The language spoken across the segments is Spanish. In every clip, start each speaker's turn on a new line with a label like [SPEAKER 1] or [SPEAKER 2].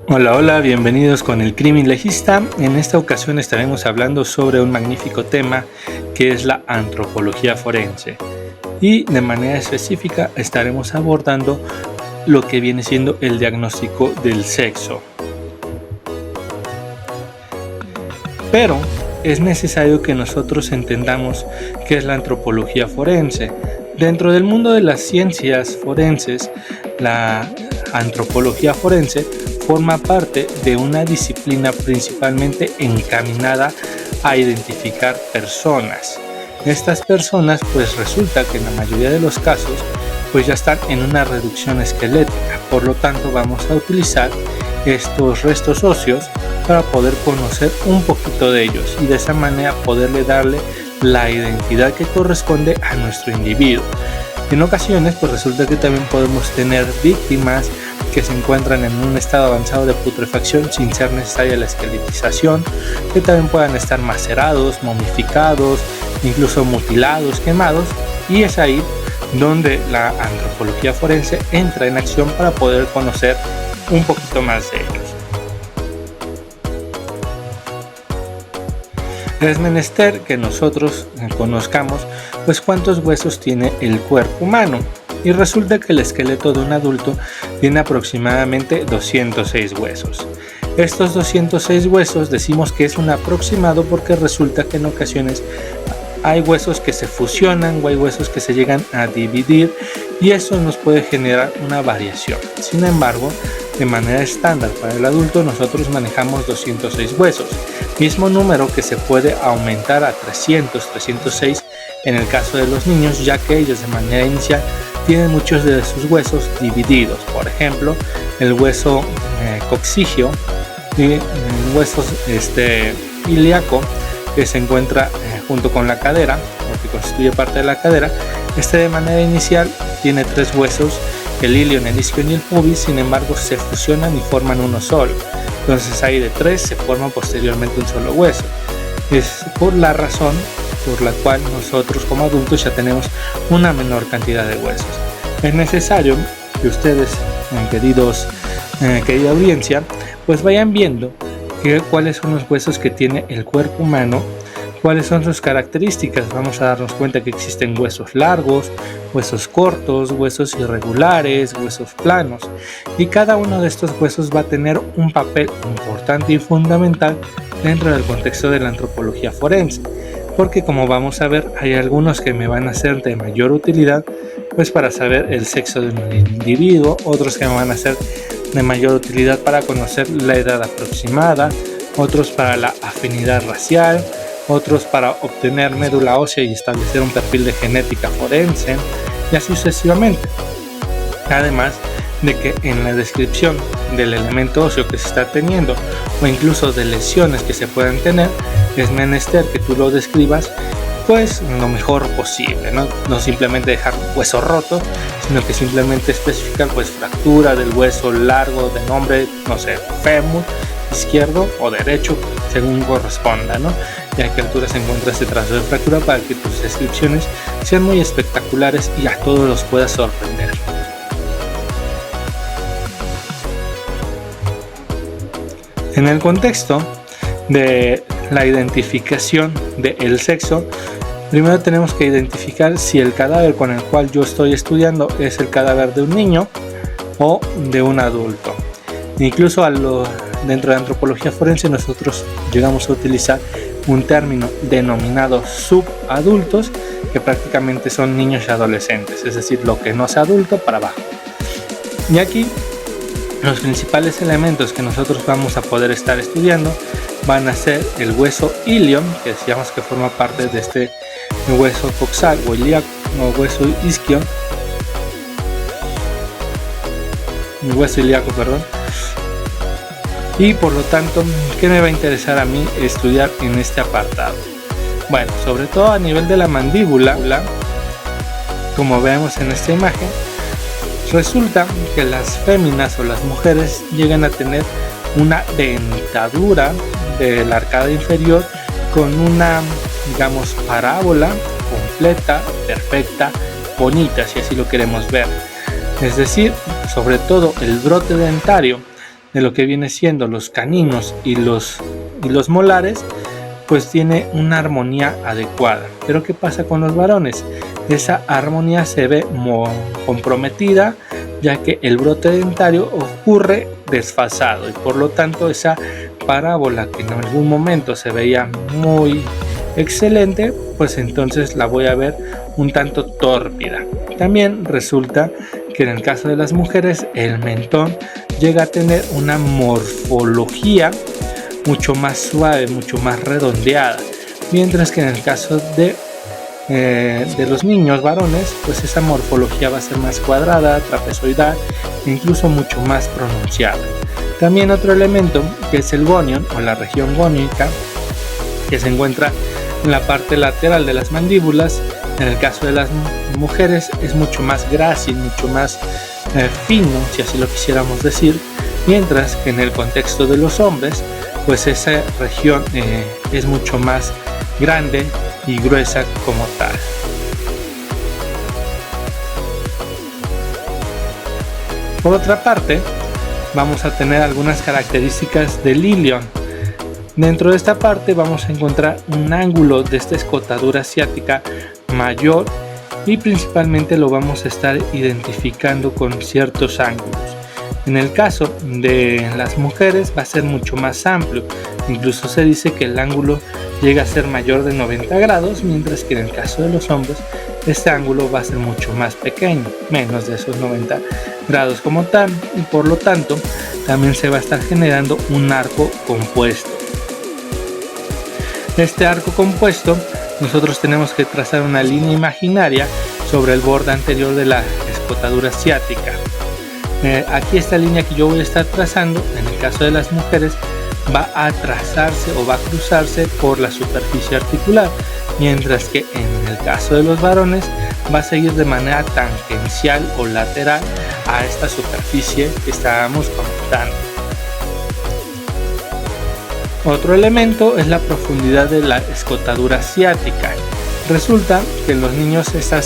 [SPEAKER 1] Hola, hola, bienvenidos con el Crimen Legista. En esta ocasión estaremos hablando sobre un magnífico tema que es la antropología forense. Y de manera específica estaremos abordando lo que viene siendo el diagnóstico del sexo. Pero es necesario que nosotros entendamos qué es la antropología forense. Dentro del mundo de las ciencias forenses, la antropología forense forma parte de una disciplina principalmente encaminada a identificar personas. Estas personas pues resulta que en la mayoría de los casos pues ya están en una reducción esquelética, por lo tanto vamos a utilizar estos restos óseos para poder conocer un poquito de ellos y de esa manera poderle darle la identidad que corresponde a nuestro individuo. En ocasiones pues resulta que también podemos tener víctimas que se encuentran en un estado avanzado de putrefacción sin ser necesaria la esqueletización, que también puedan estar macerados, momificados, incluso mutilados, quemados, y es ahí donde la antropología forense entra en acción para poder conocer un poquito más de ellos. Es menester que nosotros conozcamos pues cuántos huesos tiene el cuerpo humano. Y resulta que el esqueleto de un adulto tiene aproximadamente 206 huesos. Estos 206 huesos decimos que es un aproximado porque resulta que en ocasiones hay huesos que se fusionan o hay huesos que se llegan a dividir y eso nos puede generar una variación. Sin embargo, de manera estándar para el adulto nosotros manejamos 206 huesos, mismo número que se puede aumentar a 300, 306 en el caso de los niños, ya que ellos de manera inicial tienen muchos de sus huesos divididos. Por ejemplo, el hueso coccigio y el hueso ilíaco que se encuentra junto con la cadera, o que constituye parte de la cadera. De manera inicial tiene 3 huesos, el ilion, el isquion y el pubis, sin embargo se fusionan y forman uno solo. Entonces ahí de 3 se forma posteriormente un solo hueso. Es por la razón por la cual nosotros como adultos ya tenemos una menor cantidad de huesos. Es necesario que ustedes, querida audiencia, pues vayan viendo cuáles son los huesos que tiene el cuerpo humano, cuáles son sus características. Vamos a darnos cuenta que existen huesos largos, huesos cortos, huesos irregulares, huesos planos, y cada uno de estos huesos va a tener un papel importante y fundamental dentro del contexto de la antropología forense, porque como vamos a ver hay algunos que me van a ser de mayor utilidad pues para saber el sexo de un individuo, otros que me van a ser de mayor utilidad para conocer la edad aproximada, otros para la afinidad racial, otros para obtener médula ósea y establecer un perfil de genética forense, y así sucesivamente. Además de que en la descripción del elemento óseo que se está teniendo o incluso de lesiones que se puedan tener, es menester que tú lo describas pues lo mejor posible, no simplemente dejar hueso roto, sino que simplemente especificar pues fractura del hueso largo de nombre, no sé, fémur izquierdo o derecho, según corresponda, y a qué altura se encuentra este trazo de fractura para que tus descripciones sean muy espectaculares y a todos los puedas sorprender. En el contexto de la identificación del sexo, primero tenemos que identificar si el cadáver con el cual yo estoy estudiando es el cadáver de un niño o de un adulto. Incluso dentro de antropología forense nosotros llegamos a utilizar un término denominado subadultos, que prácticamente son niños y adolescentes, es decir, lo que no es adulto para abajo. Y aquí los principales elementos que nosotros vamos a poder estar estudiando van a ser el hueso ilion, que decíamos que forma parte de este hueso coxal o ilíaco, o hueso isquion, el hueso ilíaco, perdón. Y por lo tanto, ¿qué me va a interesar a mí estudiar en este apartado? Bueno, sobre todo a nivel de la mandíbula, como vemos en esta imagen, resulta que las féminas o las mujeres llegan a tener una dentadura de la arcada inferior con una, digamos, parábola completa, perfecta, bonita, si así lo queremos ver. Es decir, sobre todo el brote dentario de lo que viene siendo los caninos y los molares, pues tiene una armonía adecuada. Pero ¿qué pasa con los varones? Esa armonía se ve comprometida, ya que el brote dentario ocurre desfasado y por lo tanto esa parábola que en algún momento se veía muy excelente, pues entonces la voy a ver un tanto tórpida. También resulta que en el caso de las mujeres el mentón llega a tener una morfología mucho más suave, mucho más redondeada, mientras que en el caso de los niños varones, pues esa morfología va a ser más cuadrada, trapezoidal e incluso mucho más pronunciada. También otro elemento que es el gonion o la región gónica, que se encuentra en la parte lateral de las mandíbulas. En el caso de las mujeres es mucho más grácil, mucho más fino, si así lo quisiéramos decir, mientras que en el contexto de los hombres, pues esa región es mucho más grande y gruesa como tal. Por otra parte, vamos a tener algunas características del ilion. Dentro de esta parte vamos a encontrar un ángulo de esta escotadura asiática mayor y principalmente lo vamos a estar identificando con ciertos ángulos. En el caso de las mujeres va a ser mucho más amplio, incluso se dice que el ángulo llega a ser mayor de 90 grados, mientras que en el caso de los hombres este ángulo va a ser mucho más pequeño, menos de esos 90 grados como tal, y por lo tanto también se va a estar generando un arco compuesto. Este arco compuesto nosotros tenemos que trazar una línea imaginaria sobre el borde anterior de la escotadura asiática. Aquí esta línea que yo voy a estar trazando, en el caso de las mujeres, va a trazarse o va a cruzarse por la superficie articular, mientras que en el caso de los varones va a seguir de manera tangencial o lateral a esta superficie que estábamos comentando. Otro elemento es la profundidad de la escotadura asiática. Resulta que en los niños esa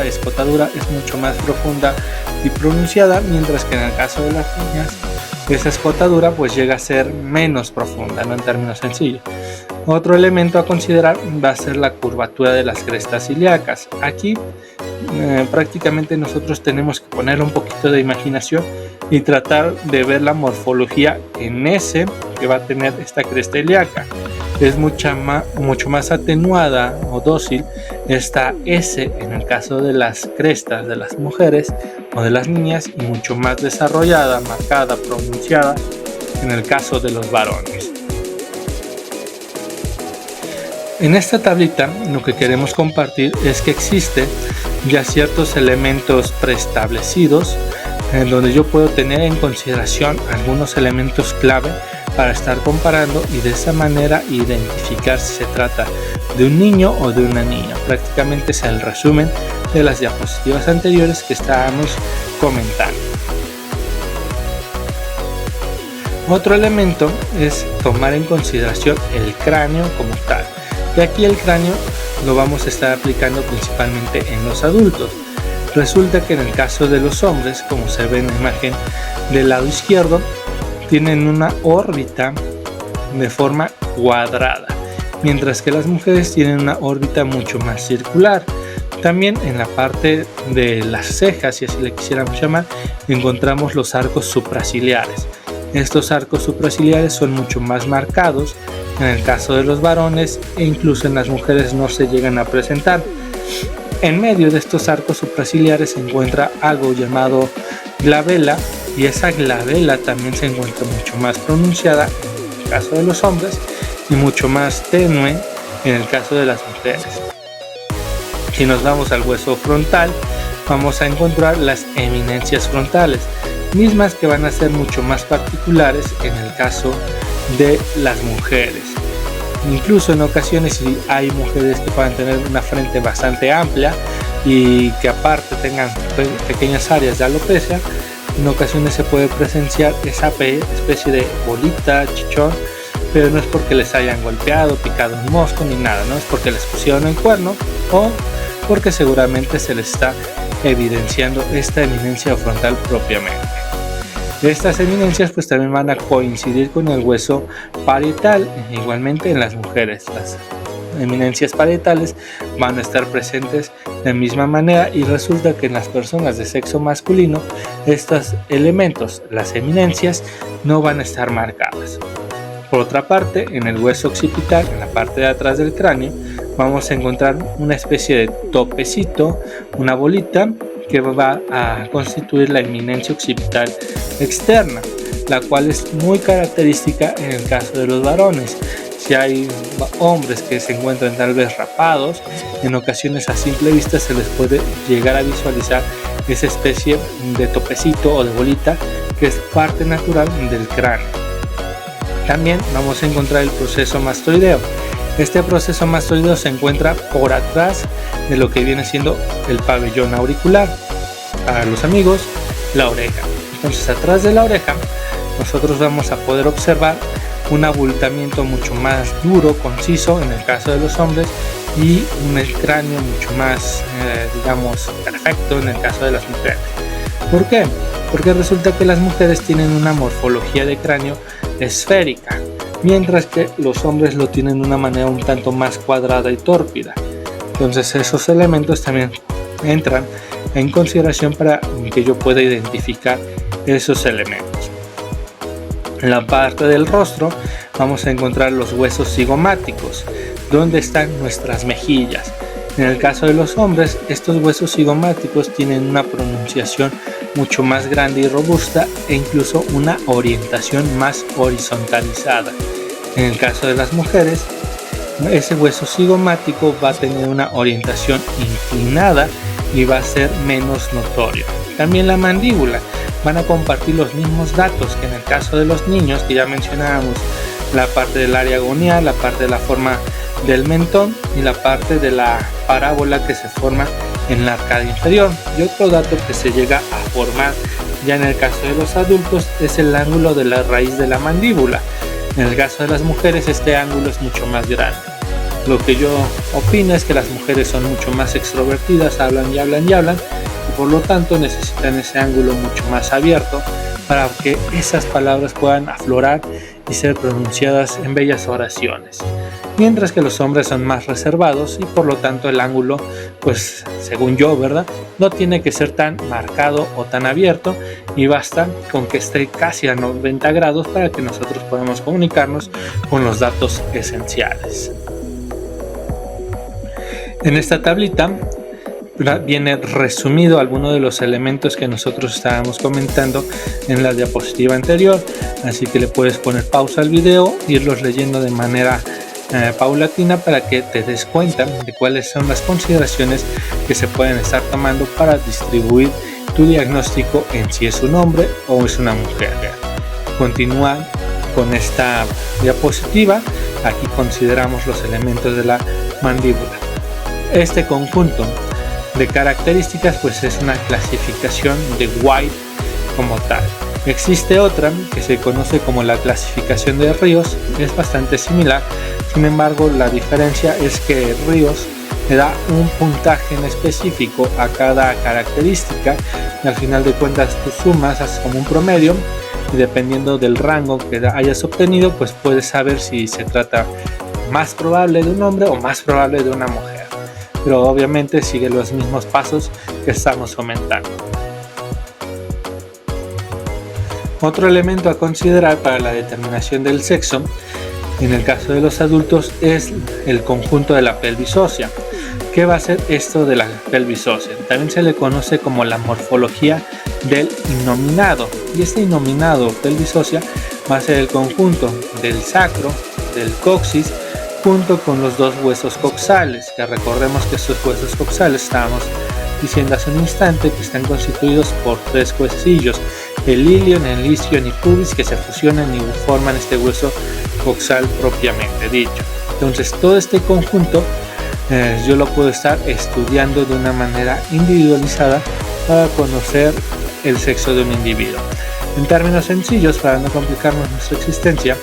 [SPEAKER 1] escotadura es mucho más profunda y pronunciada, mientras que en el caso de las niñas esa escotadura pues llega a ser menos profunda, ¿no? En términos sencillos. Otro elemento a considerar va a ser la curvatura de las crestas ilíacas. Aquí prácticamente nosotros tenemos que poner un poquito de imaginación y tratar de ver la morfología en S que va a tener esta cresta ilíaca. Es mucho más atenuada o dócil esta S en el caso de las crestas de las mujeres o de las niñas, y mucho más desarrollada, marcada, pronunciada en el caso de los varones. En esta tablita lo que queremos compartir es que existen ya ciertos elementos preestablecidos en donde yo puedo tener en consideración algunos elementos clave para estar comparando y de esa manera identificar si se trata de un niño o de una niña. Prácticamente es el resumen de las diapositivas anteriores que estábamos comentando. Otro elemento es tomar en consideración el cráneo como tal. Y aquí el cráneo lo vamos a estar aplicando principalmente en los adultos. Resulta que en el caso de los hombres, como se ve en la imagen del lado izquierdo, tienen una órbita de forma cuadrada, mientras que las mujeres tienen una órbita mucho más circular. También en la parte de las cejas, si así le quisiéramos llamar, encontramos los arcos supraciliares. Estos arcos supraciliares son mucho más marcados en el caso de los varones, e incluso en las mujeres no se llegan a presentar. En medio de estos arcos supraciliares se encuentra algo llamado glabela, y esa glabela también se encuentra mucho más pronunciada en el caso de los hombres y mucho más tenue en el caso de las mujeres. Si nos vamos al hueso frontal, vamos a encontrar las eminencias frontales, mismas que van a ser mucho más particulares en el caso de las mujeres. Incluso en ocasiones, si hay mujeres que puedan tener una frente bastante amplia y que aparte tengan pequeñas áreas de alopecia, en ocasiones se puede presenciar esa especie de bolita, chichón, pero no es porque les hayan golpeado, picado un mosco ni nada, no es porque les pusieron el cuerno o porque seguramente se les está evidenciando esta eminencia frontal propiamente. Estas eminencias pues también van a coincidir con el hueso parietal, igualmente en las mujeres. Las eminencias parietales van a estar presentes de misma manera y resulta que en las personas de sexo masculino estos elementos, las eminencias, no van a estar marcadas. Por otra parte, en el hueso occipital, en la parte de atrás del cráneo, vamos a encontrar una especie de topecito, una bolita que va a constituir la eminencia occipital externa, la cual es muy característica en el caso de los varones. Si hay hombres que se encuentran tal vez rapados, en ocasiones a simple vista se les puede llegar a visualizar esa especie de topecito o de bolita que es parte natural del cráneo. También vamos a encontrar el proceso mastoideo. Este proceso mastoideo se encuentra por atrás de lo que viene siendo el pabellón auricular. Para los amigos, la oreja. Entonces, atrás de la oreja, nosotros vamos a poder observar un abultamiento mucho más duro, conciso en el caso de los hombres y un cráneo mucho más, perfecto en el caso de las mujeres. ¿Por qué? Porque resulta que las mujeres tienen una morfología de cráneo esférica, mientras que los hombres lo tienen de una manera un tanto más cuadrada y tórpida. Entonces esos elementos también entran en consideración para que yo pueda identificar esos elementos. En la parte del rostro vamos a encontrar los huesos cigomáticos, donde están nuestras mejillas. En el caso de los hombres, estos huesos cigomáticos tienen una pronunciación mucho más grande y robusta e incluso una orientación más horizontalizada. En el caso de las mujeres, ese hueso cigomático va a tener una orientación inclinada y va a ser menos notorio. También la mandíbula van a compartir los mismos datos que en el caso de los niños, que ya mencionábamos, la parte del área gonial, la parte de la forma del mentón y la parte de la parábola que se forma en la arcada inferior. Y otro dato que se llega a formar ya en el caso de los adultos es el ángulo de la raíz de la mandíbula. En el caso de las mujeres este ángulo es mucho más grande. Lo que yo opino es que las mujeres son mucho más extrovertidas, hablan y hablan y hablan, y por lo tanto necesitan ese ángulo mucho más abierto para que esas palabras puedan aflorar y ser pronunciadas en bellas oraciones. Mientras que los hombres son más reservados y por lo tanto el ángulo, pues según yo, ¿verdad?, no tiene que ser tan marcado o tan abierto y basta con que esté casi a 90 grados para que nosotros podamos comunicarnos con los datos esenciales. En esta tablita viene resumido algunos de los elementos que nosotros estábamos comentando en la diapositiva anterior, así que le puedes poner pausa al video e irlos leyendo de manera paulatina para que te des cuenta de cuáles son las consideraciones que se pueden estar tomando para distribuir tu diagnóstico en si es un hombre o es una mujer. Continúa con esta diapositiva. Aquí consideramos los elementos de la mandíbula. Este conjunto de características pues es una clasificación de White como tal. Existe otra que se conoce como la clasificación de Ríos, es bastante similar, sin embargo la diferencia es que Ríos le da un puntaje en específico a cada característica y al final de cuentas tú sumas, haces como un promedio y dependiendo del rango que hayas obtenido pues puedes saber si se trata más probable de un hombre o más probable de una mujer, pero obviamente sigue los mismos pasos que estamos comentando. Otro elemento a considerar para la determinación del sexo en el caso de los adultos es el conjunto de la pelvis ósea. ¿Qué va a ser esto de la pelvis ósea? También se le conoce como la morfología del innominado, y este innominado pelvis ósea va a ser el conjunto del sacro, del coxis, junto con los dos huesos coxales, que recordemos que estos huesos coxales estábamos diciendo hace un instante que están constituidos por tres huesillos, el ilion, el isquion y pubis, que se fusionan y forman este hueso coxal propiamente dicho. Entonces todo este conjunto yo lo puedo estar estudiando de una manera individualizada para conocer el sexo de un individuo. En términos sencillos, para no complicarnos nuestra existencia,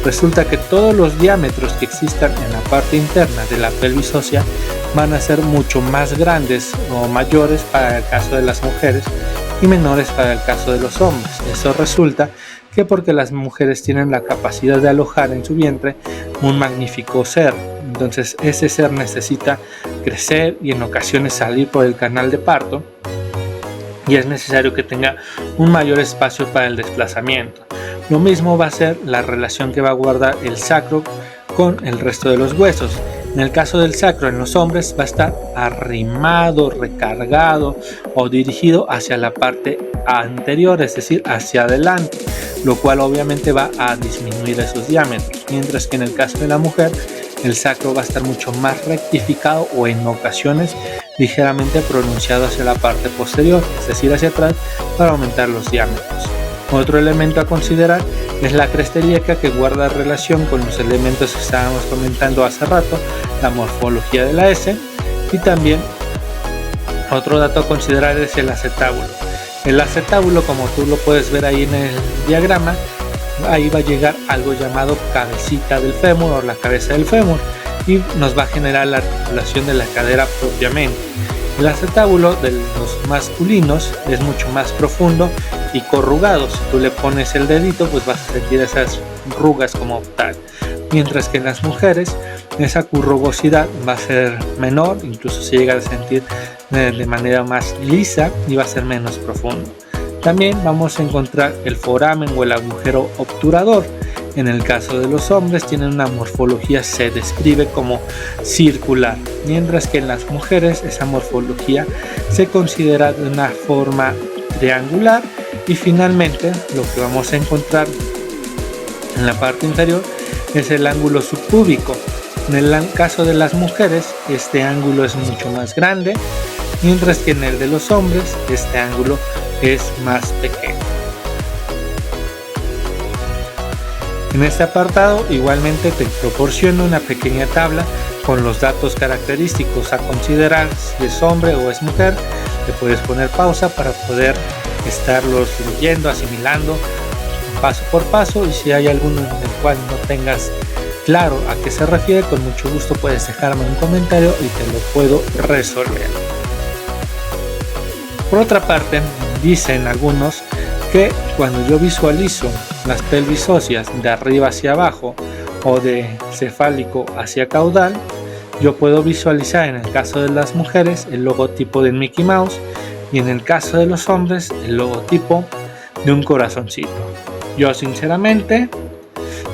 [SPEAKER 1] resulta que todos los diámetros que existan en la parte interna de la pelvis ósea van a ser mucho más grandes o mayores para el caso de las mujeres y menores para el caso de los hombres. Eso resulta que porque las mujeres tienen la capacidad de alojar en su vientre un magnífico ser, entonces ese ser necesita crecer y en ocasiones salir por el canal de parto, y es necesario que tenga un mayor espacio para el desplazamiento. Lo mismo va a ser la relación que va a guardar el sacro con el resto de los huesos. En el caso del sacro en los hombres va a estar arrimado, recargado o dirigido hacia la parte anterior, es decir, hacia adelante, lo cual obviamente va a disminuir esos diámetros, mientras que en el caso de la mujer el sacro va a estar mucho más rectificado o en ocasiones ligeramente pronunciado hacia la parte posterior, es decir, hacia atrás, para aumentar los diámetros. Otro elemento a considerar es la cresta ilíaca, que guarda relación con los elementos que estábamos comentando hace rato, la morfología de la S, y también otro dato a considerar es el acetábulo. El acetábulo, como tú lo puedes ver ahí en el diagrama, ahí va a llegar algo llamado cabecita del fémur o la cabeza del fémur y nos va a generar la articulación de la cadera propiamente. El acetábulo de los masculinos es mucho más profundo y corrugado. Si tú le pones el dedito, pues vas a sentir esas rugas como tal. Mientras que en las mujeres esa currugosidad va a ser menor, incluso se llega a sentir de manera más lisa y va a ser menos profundo. También vamos a encontrar el foramen o el agujero obturador. En el caso de los hombres tienen una morfología, se describe como circular, mientras que en las mujeres esa morfología se considera de una forma triangular. Y finalmente lo que vamos a encontrar en la parte inferior es el ángulo subpúbico. En el caso de las mujeres este ángulo es mucho más grande, mientras que en el de los hombres este ángulo es más pequeño. En este apartado igualmente te proporciono una pequeña tabla con los datos característicos a considerar si es hombre o es mujer. Te puedes poner pausa para poder estarlos leyendo, asimilando paso por paso, y si hay alguno en el cual no tengas claro a qué se refiere, con mucho gusto puedes dejarme un comentario y te lo puedo resolver. Por otra parte, dicen algunos que cuando yo visualizo las pelvis óseas de arriba hacia abajo o de cefálico hacia caudal, yo puedo visualizar en el caso de las mujeres el logotipo de Mickey Mouse y en el caso de los hombres el logotipo de un corazoncito. Yo sinceramente,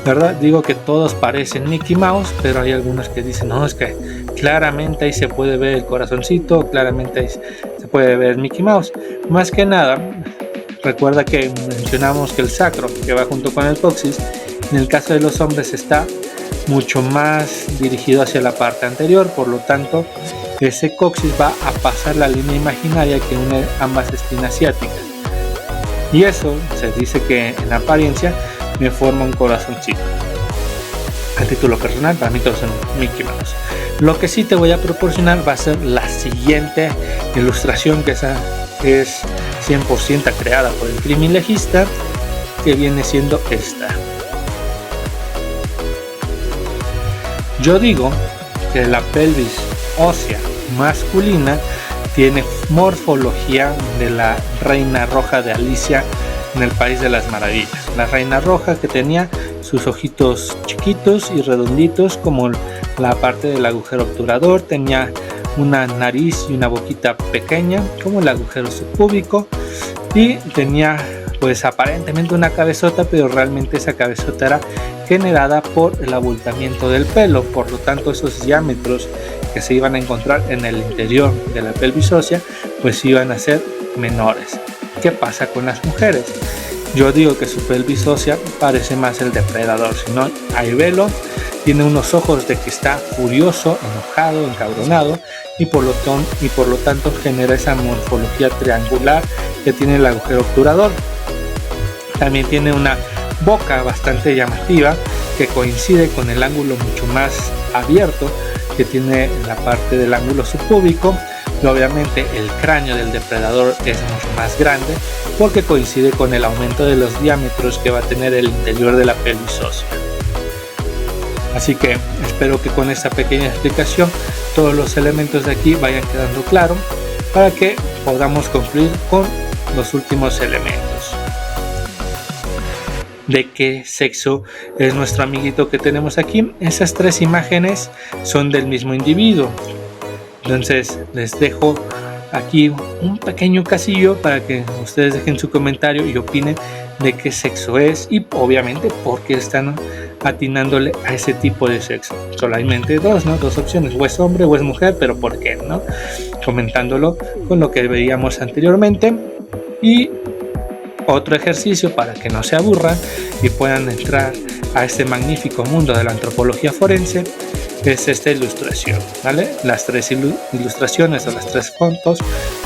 [SPEAKER 1] ¿verdad? Digo que todos parecen Mickey Mouse, pero hay algunos que dicen, no, es que claramente ahí se puede ver el corazoncito, claramente ahí se puede ver Mickey Mouse. Más que nada, recuerda que mencionamos que el sacro, que va junto con el coxis, en el caso de los hombres está mucho más dirigido hacia la parte anterior, por lo tanto ese coxis va a pasar la línea imaginaria que une ambas espinas ciáticas, y eso se dice que en apariencia me forma un corazoncito. A título personal, para mí todos son Mickey Mouse. Lo que sí te voy a proporcionar va a ser la siguiente ilustración, que esa es 100% creada por el crimilegista, que viene siendo esta. Yo digo que la pelvis ósea masculina tiene morfología de la reina roja de Alicia en el País de las Maravillas. La reina roja, que tenía sus ojitos chiquitos y redonditos como la parte del agujero obturador, tenía una nariz y una boquita pequeña como el agujero subpúbico, y tenía pues aparentemente una cabezota, pero realmente esa cabezota era generada por el abultamiento del pelo. Por lo tanto, esos diámetros que se iban a encontrar en el interior de la pelvis ósea pues iban a ser menores. ¿Qué pasa con las mujeres? Yo digo que su pelvis ósea parece más el depredador. Si no hay velo, tiene unos ojos de que está furioso, enojado, encabronado, y por lo tanto genera esa morfología triangular que tiene el agujero obturador. También tiene una boca bastante llamativa que coincide con el ángulo mucho más abierto que tiene en la parte del ángulo subpúbico, y obviamente el cráneo del depredador es mucho más grande porque coincide con el aumento de los diámetros que va a tener el interior de la pelvis ósea. Así que espero que con esta pequeña explicación todos los elementos de aquí vayan quedando claros para que podamos concluir con los últimos elementos. ¿De qué sexo es nuestro amiguito que tenemos aquí? Esas 3 imágenes son del mismo individuo. Entonces les dejo aquí un pequeño casillo para que ustedes dejen su comentario y opinen de qué sexo es y obviamente por qué están atinándole a ese tipo de sexo. Solamente dos opciones, o es hombre o es mujer, pero ¿por qué, no? Comentándolo con lo que veíamos anteriormente. Y otro ejercicio para que no se aburran y puedan entrar a este magnífico mundo de la antropología forense es esta ilustración, ¿vale? Las 3 ilustraciones o las 3 fotos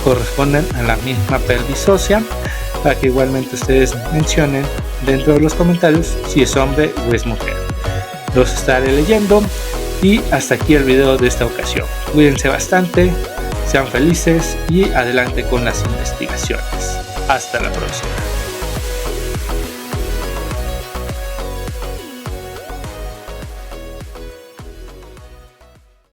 [SPEAKER 1] corresponden a la misma pelvis ósea, para que igualmente ustedes mencionen dentro de los comentarios si es hombre o es mujer. Los estaré leyendo y hasta aquí el video de esta ocasión. Cuídense bastante, sean felices y adelante con las investigaciones. Hasta la próxima.